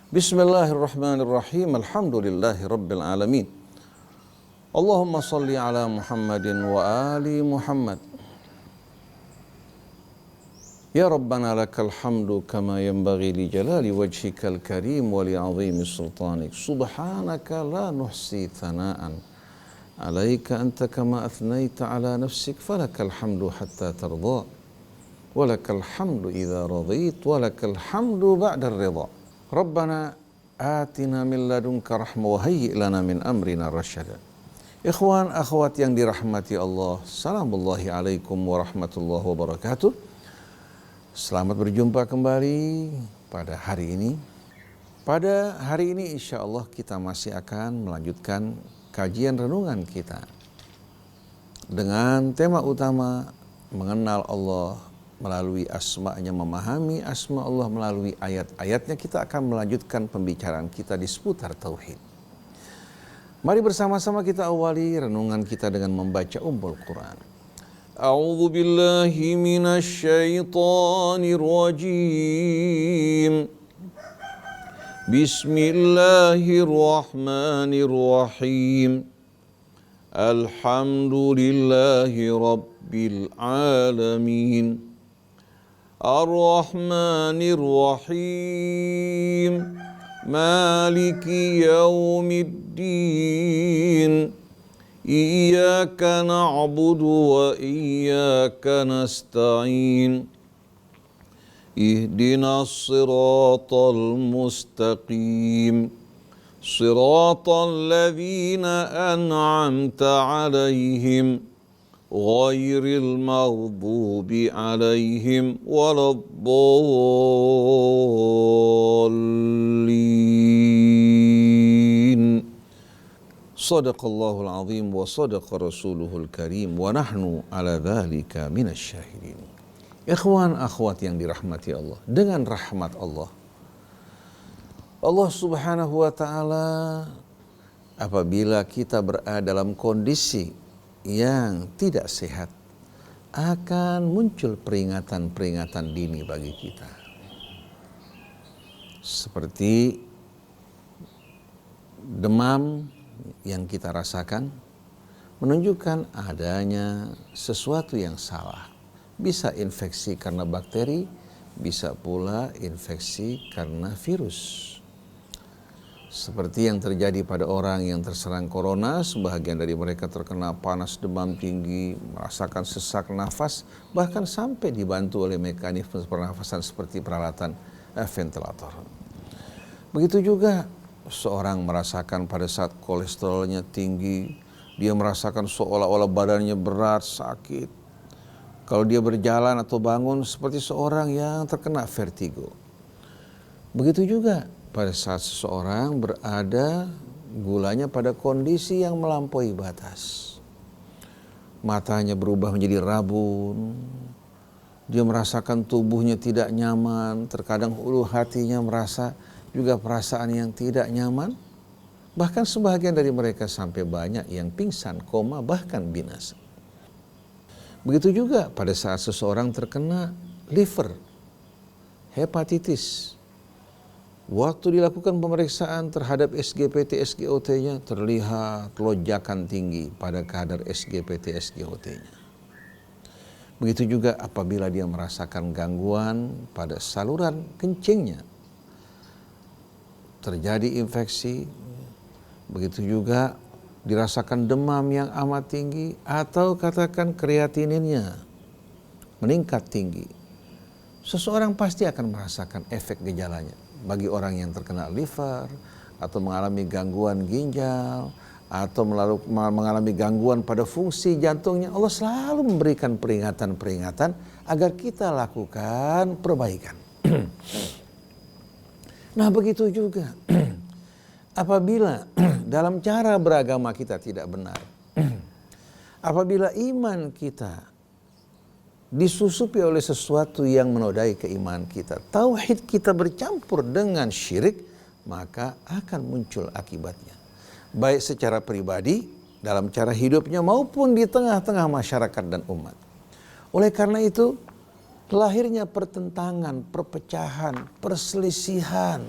Bismillahirrahmanirrahim. Alhamdulillahi rabbil alamin. Allahumma salli ala Muhammadin wa ali Muhammad. Ya Rabbana lakal hamdu kama yanbaghi li jalali wajhikal karim wa li azimi sultanik. Subhanaka la nuhsi thana'an alaika anta kama athnaita ala nafsik falakal hamdu hatta tarda walakal hamdu idza radit walakal hamdu ba'da ridha. Rabbana atina min ladunka rahmah wa hayyi' lana min amrina rasyada. Ikhwan akhwat yang dirahmati Allah, salamullahi alaikum warahmatullahi wabarakatuh. Selamat berjumpa kembali pada hari ini. Pada hari ini insya Allah kita masih akan melanjutkan kajian renungan kita dengan tema utama mengenal Allah melalui asma-Nya, memahami asma Allah melalui ayat-ayatnya. Kita akan melanjutkan pembicaraan kita di seputar tauhid. Mari bersama-sama kita awali renungan kita dengan membaca Ummul Quran. A'udzu billahi minasy syaithanir rajim. Bismillahirrahmanirrahim. Alhamdulillahi rabbil alamin. Ar-Rahmanir Rahim. Maliki yaumiddin. Iyyaka na'budu wa iyyaka nasta'in. Ihdinas siratal mustaqim. Siratal ladzina an'amta 'alaihim ghairil maghdubi 'alaihim waladdallin. Shadaqallahul azim wa sadaqa rasuluhul karim wa nahnu ala dzalika minasy syahidin. Ikhwan akhwat yang dirahmati Allah, dengan rahmat Allah, Allah Subhanahu wa taala, apabila kita berada dalam kondisi yang tidak sehat, akan muncul peringatan-peringatan dini bagi kita. Seperti demam yang kita rasakan menunjukkan adanya sesuatu yang salah. Bisa infeksi karena bakteri, bisa pula infeksi karena virus. Seperti yang terjadi pada orang yang terserang corona, sebahagian dari mereka terkena panas, demam tinggi, merasakan sesak nafas, bahkan sampai dibantu oleh mekanisme pernafasan seperti peralatan ventilator. Begitu juga seorang merasakan pada saat kolesterolnya tinggi, dia merasakan seolah-olah badannya berat, sakit. Kalau dia berjalan atau bangun seperti seorang yang terkena vertigo. Begitu juga pada saat seseorang berada gulanya pada kondisi yang melampaui batas. Matanya berubah menjadi rabun. Dia merasakan tubuhnya tidak nyaman. Terkadang ulu hatinya merasa juga perasaan yang tidak nyaman. Bahkan sebahagian dari mereka sampai banyak yang pingsan, koma, bahkan binasa. Begitu juga pada saat seseorang terkena liver, hepatitis. Waktu dilakukan pemeriksaan terhadap SGPT, SGOT-nya terlihat lonjakan tinggi pada kadar SGPT, SGOT-nya. Begitu juga apabila dia merasakan gangguan pada saluran kencingnya, terjadi infeksi. Begitu juga dirasakan demam yang amat tinggi atau katakan kreatininnya meningkat tinggi. Seseorang pasti akan merasakan efek gejalanya. Bagi orang yang terkena liver atau mengalami gangguan ginjal atau mengalami gangguan pada fungsi jantungnya, Allah selalu memberikan peringatan-peringatan agar kita lakukan perbaikan. Nah, begitu juga apabila dalam cara beragama kita tidak benar, apabila iman kita disusupi oleh sesuatu yang menodai keimanan kita, tauhid kita bercampur dengan syirik, maka akan muncul akibatnya. Baik secara pribadi, dalam cara hidupnya, maupun di tengah-tengah masyarakat dan umat. Oleh karena itu, lahirnya pertentangan, perpecahan, perselisihan,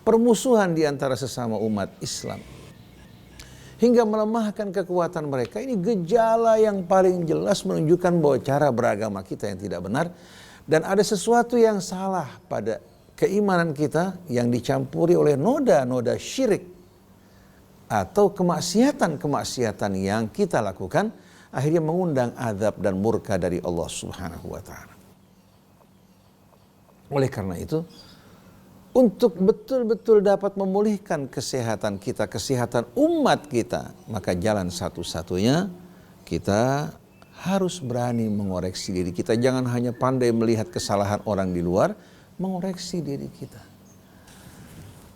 permusuhan di antara sesama umat Islam, hingga melemahkan kekuatan mereka. Ini gejala yang paling jelas menunjukkan bahwa cara beragama kita yang tidak benar, dan ada sesuatu yang salah pada keimanan kita yang dicampuri oleh noda-noda syirik atau kemaksiatan-kemaksiatan yang kita lakukan, akhirnya mengundang azab dan murka dari Allah Subhanahu wa taala. Oleh karena itu, untuk betul-betul dapat memulihkan kesehatan kita, kesehatan umat kita, maka jalan satu-satunya kita harus berani mengoreksi diri kita. Jangan hanya pandai melihat kesalahan orang di luar, mengoreksi diri kita.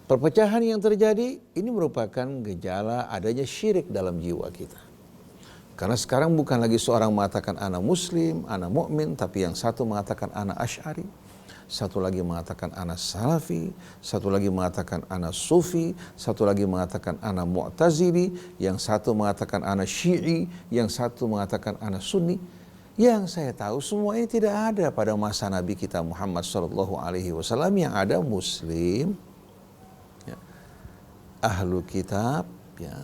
Perpecahan yang terjadi ini merupakan gejala adanya syirik dalam jiwa kita. Karena sekarang bukan lagi seorang mengatakan ana muslim, ana mukmin, tapi yang satu mengatakan ana asy'ari, satu lagi mengatakan ana salafi, satu lagi mengatakan ana sufi, satu lagi mengatakan ana mu'tazili, yang satu mengatakan ana syi'i, yang satu mengatakan ana sunni. Yang saya tahu semua ini tidak ada pada masa Nabi kita Muhammad SAW. Yang ada muslim, ya, ahlu kitab, ya,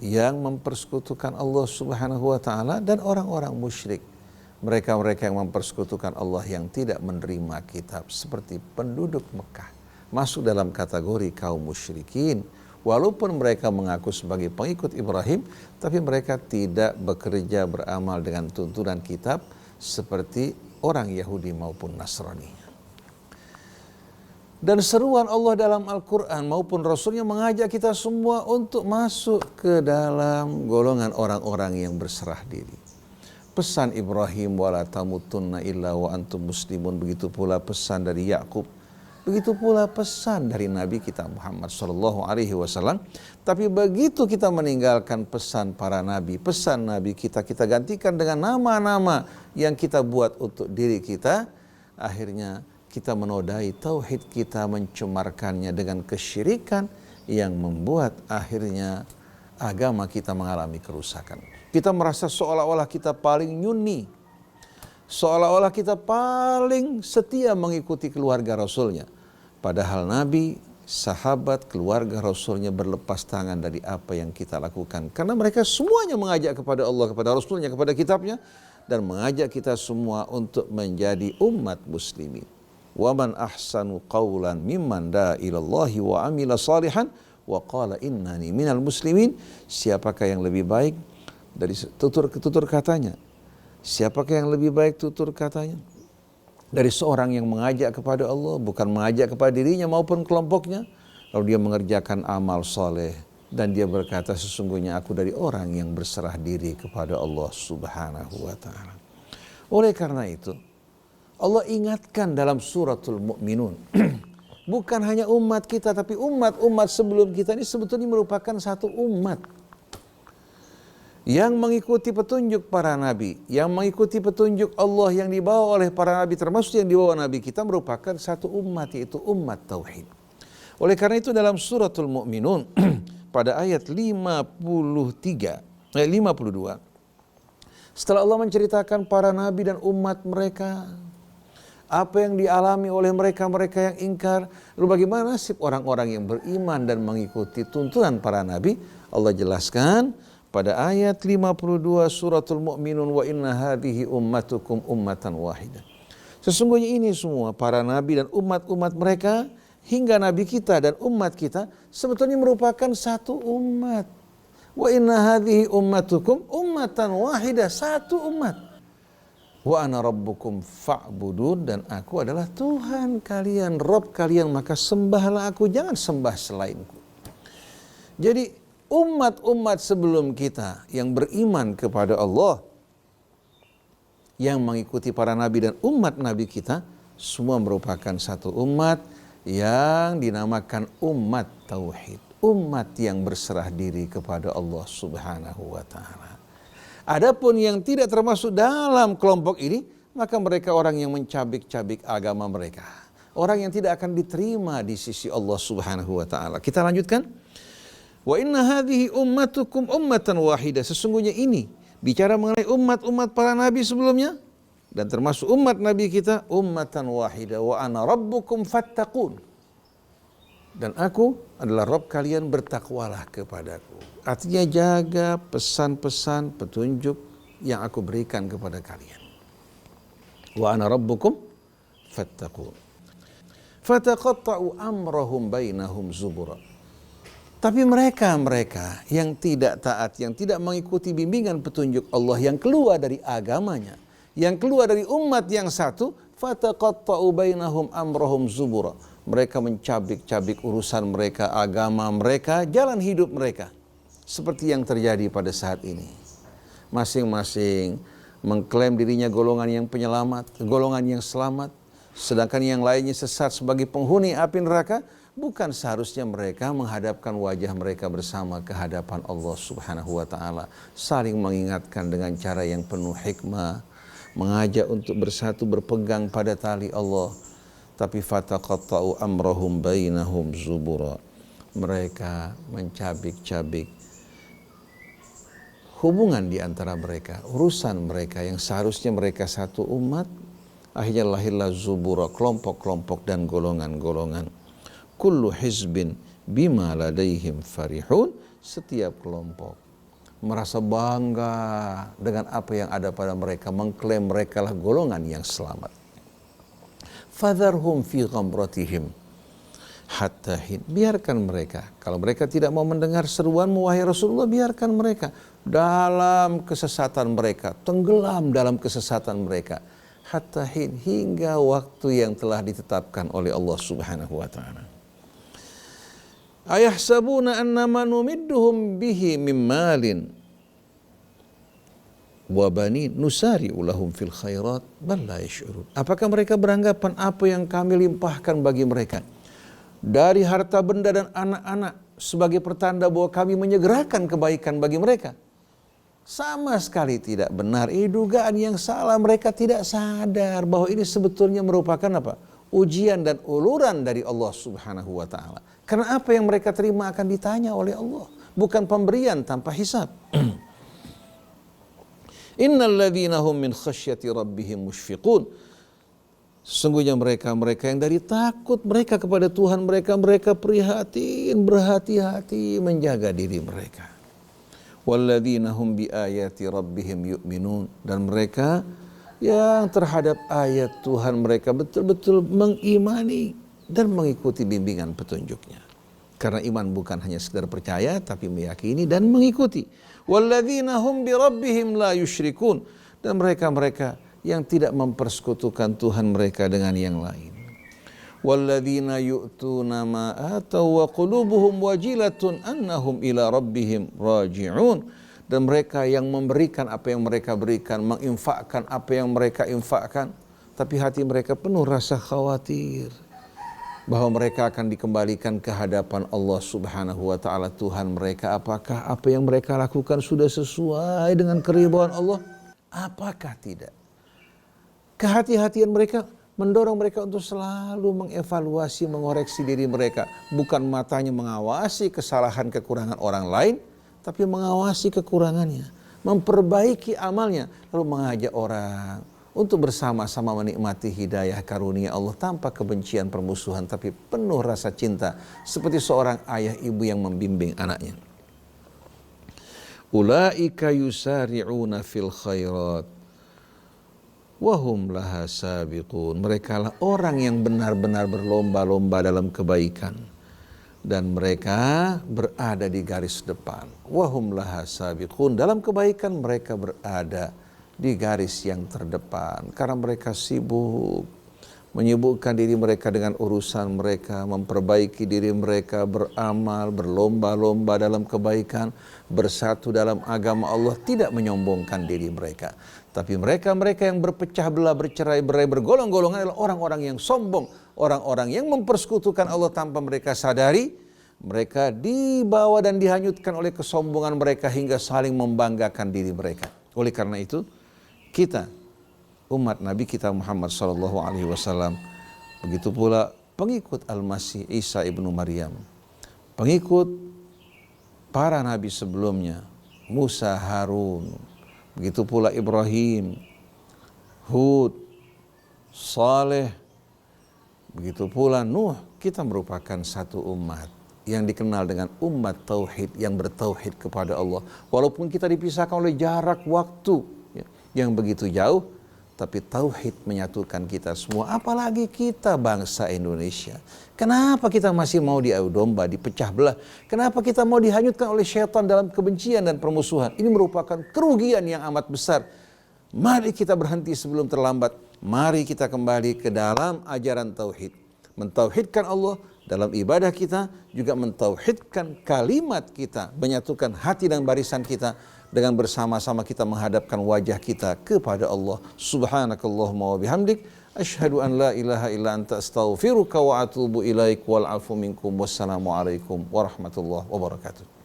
yang mempersekutukan Allah Subhanahu wa taala, dan orang-orang musyrik. Mereka-mereka yang mempersekutukan Allah yang tidak menerima kitab, seperti penduduk Mekah, masuk dalam kategori kaum musyrikin. Walaupun mereka mengaku sebagai pengikut Ibrahim, tapi mereka tidak bekerja beramal dengan tuntunan kitab seperti orang Yahudi maupun Nasrani. Dan seruan Allah dalam Al-Quran maupun Rasulnya mengajak kita semua untuk masuk ke dalam golongan orang-orang yang berserah diri. Pesan Ibrahim, wala tamutunna illa wa antum muslimun, begitu pula pesan dari Yakub, begitu pula pesan dari Nabi kita Muhammad SAW. Tapi begitu kita meninggalkan pesan para nabi, pesan Nabi kita gantikan dengan nama-nama yang kita buat untuk diri kita, akhirnya kita menodai tauhid kita, mencemarkannya dengan kesyirikan yang membuat akhirnya agama kita mengalami kerusakan. Kita merasa seolah-olah kita paling nyunni, seolah-olah kita paling setia mengikuti keluarga Rasulnya. Padahal Nabi, sahabat, keluarga Rasulnya berlepas tangan dari apa yang kita lakukan. Karena mereka semuanya mengajak kepada Allah, kepada Rasulnya, kepada kitabnya, dan mengajak kita semua untuk menjadi umat muslimin. Wa man ahsanu qawlan mimman da'a ilallahi wa amila salihan wa qala innani minal muslimin. Siapakah yang lebih baik dari tutur katanya? Siapakah yang lebih baik tutur katanya dari seorang yang mengajak kepada Allah, bukan mengajak kepada dirinya maupun kelompoknya, lalu dia mengerjakan amal soleh dan dia berkata, sesungguhnya aku dari orang yang berserah diri kepada Allah Subhanahu wa taala. Oleh karena itu, Allah ingatkan dalam suratul Mu'minun, bukan hanya umat kita, tapi umat-umat sebelum kita ini sebetulnya merupakan satu umat yang mengikuti petunjuk para nabi, yang mengikuti petunjuk Allah yang dibawa oleh para nabi, termasuk yang dibawa nabi kita, merupakan satu umat, yaitu umat tauhid. Oleh karena itu dalam suratul Mu'minun pada ayat 52, setelah Allah menceritakan para nabi dan umat mereka, apa yang dialami oleh mereka-mereka yang ingkar, lalu bagaimana nasib orang-orang yang beriman dan mengikuti tuntunan para nabi, Allah jelaskan pada ayat 52 suratul Mu'minun, wa inna hadhihi ummatukum ummatan wahidah. Sesungguhnya ini semua para nabi dan umat-umat mereka hingga nabi kita dan umat kita sebetulnya merupakan satu umat. Wa inna hadhihi ummatukum ummatan wahidah, satu umat. Wa ana rabbukum fa'budun, dan aku adalah Tuhan kalian, Rabb kalian, maka sembahlah aku, jangan sembah selainku. Jadi umat-umat sebelum kita yang beriman kepada Allah, yang mengikuti para nabi dan umat nabi kita, semua merupakan satu umat yang dinamakan umat tauhid, umat yang berserah diri kepada Allah Subhanahu wa taala. Adapun yang tidak termasuk dalam kelompok ini, maka mereka orang yang mencabik-cabik agama mereka, orang yang tidak akan diterima di sisi Allah Subhanahu wa taala. Kita lanjutkan. Wa inna hadhihi ummatukum ummatan wahidah. Sesungguhnya ini bicara mengenai umat-umat para nabi sebelumnya dan termasuk umat nabi kita, ummatan wahidah wa ana rabbukum fattaqun. Dan aku adalah Rabb kalian, bertakwalah kepadaku. Artinya jaga pesan-pesan petunjuk yang aku berikan kepada kalian. Wa ana rabbukum fattaqun. Fataqatta'u amrahum bainahum zubura. Tapi mereka yang tidak taat, yang tidak mengikuti bimbingan petunjuk Allah, yang keluar dari agamanya, yang keluar dari umat yang satu, fataqatta'u bainahum amrahum zubura. Mereka mencabik-cabik urusan mereka, agama mereka, jalan hidup mereka. Seperti yang terjadi pada saat ini. Masing-masing mengklaim dirinya golongan yang penyelamat, golongan yang selamat. Sedangkan yang lainnya sesat sebagai penghuni api neraka. Bukan seharusnya mereka menghadapkan wajah mereka bersama ke hadapan Allah Subhanahu wa ta'ala. Saling mengingatkan dengan cara yang penuh hikmah. Mengajak untuk bersatu berpegang pada tali Allah. Tapi fataqatta'u amrahum bainahum zubura. Mereka mencabik-cabik hubungan di antara mereka, urusan mereka yang seharusnya mereka satu umat. Akhirnya lahirlah zubura, kelompok-kelompok dan golongan-golongan. Kullu hizbin bima ladaihim farihun. Setiap kelompok merasa bangga dengan apa yang ada pada mereka, mengklaim mereka lah golongan yang selamat. Fadharhum fi ghamratihim hatta hin. Biarkan mereka. Kalau mereka tidak mau mendengar seruanmu wahai Rasulullah, biarkan mereka dalam kesesatan mereka, tenggelam dalam kesesatan mereka. Hatta hin, hingga waktu yang telah ditetapkan oleh Allah Subhanahu wa ta'ala. Ayahsabuna annama numidduhum bihi min malin wa banin nusari'u lahum fil khairat bal la yash'urun. Apakah mereka beranggapan apa yang kami limpahkan bagi mereka dari harta benda dan anak-anak sebagai pertanda bahwa kami menyegerakan kebaikan bagi mereka? Sama sekali tidak benar. Ini dugaan yang salah. Mereka tidak sadar bahwa ini sebetulnya merupakan apa? Ujian dan uluran dari Allah Subhanahu wa ta'ala. Karena apa yang mereka terima akan ditanya oleh Allah, bukan pemberian tanpa hisab. Innal ladzina hum min khasyati rabbihim musyfiqun. Sesungguhnya mereka yang dari takut mereka kepada Tuhan mereka prihatin, berhati-hati menjaga diri mereka. Walladzina hum bi ayati rabbihim yu'minun. Dan mereka yang terhadap ayat Tuhan mereka betul-betul mengimani dan mengikuti bimbingan petunjuknya. Karena iman bukan hanya sekedar percaya, tapi meyakini dan mengikuti. Walladzina hum bi rabbihim la yusyrikun. Dan mereka yang tidak mempersekutukan Tuhan mereka dengan yang lain. Walladzina yu'tuna ma ataw wa qulubuhum wajilatun annahum ila rabbihim raji'un. Dan mereka yang memberikan apa yang mereka berikan, menginfakkan apa yang mereka infakkan, tapi hati mereka penuh rasa khawatir bahwa mereka akan dikembalikan ke hadapan Allah Subhanahu wa ta'ala Tuhan mereka. Apakah apa yang mereka lakukan sudah sesuai dengan keridhaan Allah? Apakah tidak? Kehati-hatian mereka mendorong mereka untuk selalu mengevaluasi, mengoreksi diri mereka. Bukan matanya mengawasi kesalahan kekurangan orang lain, tapi mengawasi kekurangannya, memperbaiki amalnya, lalu mengajak orang untuk bersama-sama menikmati hidayah karunia Allah tanpa kebencian permusuhan, tapi penuh rasa cinta, seperti seorang ayah ibu yang membimbing anaknya. Ulaika yusari'una fil khairat wa hum laha sabiqun. Mereka lah orang yang benar-benar berlomba-lomba dalam kebaikan. Dan mereka berada di garis depan. Wahum laha sabiqun. Dalam kebaikan mereka berada di garis yang terdepan. Karena mereka sibuk menyibukkan diri mereka dengan urusan mereka, memperbaiki diri mereka, beramal, berlomba-lomba dalam kebaikan, bersatu dalam agama Allah, tidak menyombongkan diri mereka. Tapi mereka yang berpecah belah, bercerai-berai, bergolong-golongan adalah orang-orang yang sombong, orang-orang yang mempersekutukan Allah tanpa mereka sadari. Mereka dibawa dan dihanyutkan oleh kesombongan mereka hingga saling membanggakan diri mereka. Oleh karena itu, kita umat Nabi kita Muhammad SAW, begitu pula pengikut Al-Masih Isa ibnu Maryam, pengikut para nabi sebelumnya, Musa, Harun, begitu pula Ibrahim, Hud, Saleh, Begitu pula Nuh, kita merupakan satu umat yang dikenal dengan umat tauhid, yang bertauhid kepada Allah. Walaupun kita dipisahkan oleh jarak waktu yang begitu jauh, tapi tauhid menyatukan kita semua. Apalagi kita bangsa Indonesia. Kenapa kita masih mau diadu domba, dipecah belah? Kenapa kita mau dihanyutkan oleh syaitan dalam kebencian dan permusuhan? Ini merupakan kerugian yang amat besar. Mari kita berhenti sebelum terlambat. Mari kita kembali ke dalam ajaran tauhid. Mentauhidkan Allah dalam ibadah kita, juga mentauhidkan kalimat kita, menyatukan hati dan barisan kita dengan bersama-sama kita menghadapkan wajah kita kepada Allah. Subhanakallahumma wa bihamdik, asyhadu an la ilaha illa anta astaghfiruka wa atubu ilaik wal afu minkum. Wassalamu alaikum warahmatullahi wabarakatuh.